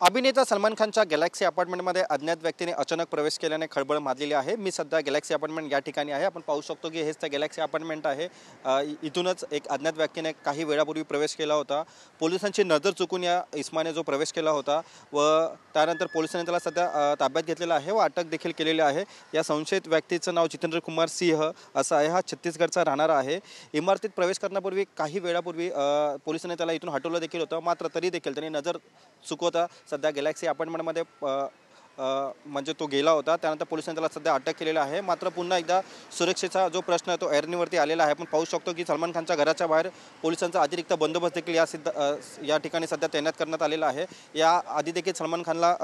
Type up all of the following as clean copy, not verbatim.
अभिनेता सलमान खानच्या गॅलेक्सी अपार्टमेंटमध्ये अज्ञात व्यक्तीने अचानक प्रवेश केल्याने खळबळ माजलेली आहे। मी सध्या गॅलेक्सी अपार्टमेंट या ठिकाणी आहे। आपण पाहू शकतो की हेच त्या गॅलेक्सी अपार्टमेंट आहे। इथूनच एक अज्ञात व्यक्तीने काही वेळापूर्वी प्रवेश केला होता। पोलिसांची नजर चुकून या इसमाने जो प्रवेश केला होता व त्यानंतर पोलिसांनी त्याला सध्या ताब्यात घेतलेला आहे व अटक देखील केलेली आहे। या संशयित व्यक्तीचं नाव जितेंद्र कुमार सिंह असं आहे। हा छत्तीसगडचा राहणारा आहे। इमारतीत प्रवेश करण्यापूर्वी काही वेळापूर्वी पोलिसांनी त्याला इथून हटवलं देखील होतं, मात्र तरी देखील त्याने नजर चुकवता सध्या गॅलेक्सी अपार्टमेंटमध्ये म्हणजे तो गेला होता। त्यानंतर पोलिसांनी त्याला सध्या अटक केलेला आहे। मात्र पुन्हा एकदा सुरक्षेचा जो प्रश्न आहे तो ऐरणीवरती आलेला आहे। आपण पाहू शकतो की सलमान खानच्या घराच्या बाहेर पोलिसांचा अतिरिक्त बंदोबस्त देखील या ठिकाणी सध्या तैनात करण्यात आलेला आहे। या आधी देखील सलमान खानला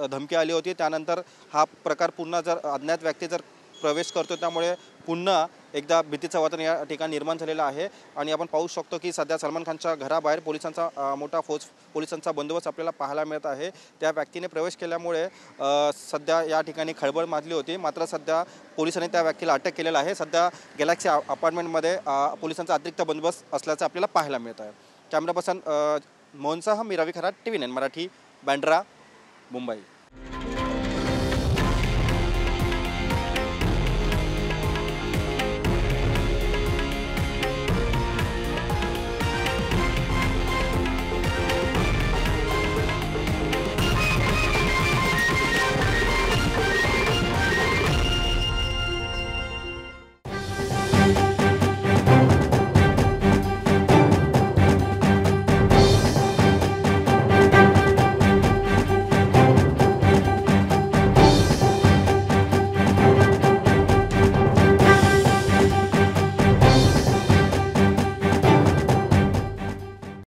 धमकी आली होती। त्यानंतर हा प्रकार पुन्हा जर अज्ञात व्यक्ती जर प्रवेश करतो त्यामुळे पुन्हा एकदा भीतीचं वातावरण या ठिकाणी निर्माण झालेलं आहे। आणि आपण पाहू शकतो की सध्या सलमान खानच्या घराबाहेर पोलिसांचा मोठा पोलिसांचा बंदोबस्त आपल्याला पाहायला मिळत आहे। त्या व्यक्तीने प्रवेश केल्यामुळे सध्या या ठिकाणी खळबळ माजली होती, मात्र सध्या पोलिसांनी त्या व्यक्तीला अटक केलेलं आहे। सध्या गॅलेक्सी अपार्टमेंटमध्ये पोलिसांचा अतिरिक्त बंदोबस्त असल्याचं आपल्याला पाहायला मिळत आहे। कॅमेरा पर्सन मोहनसह मी रवी खरात, TV9 मराठी, बँड्रा, मुंबई।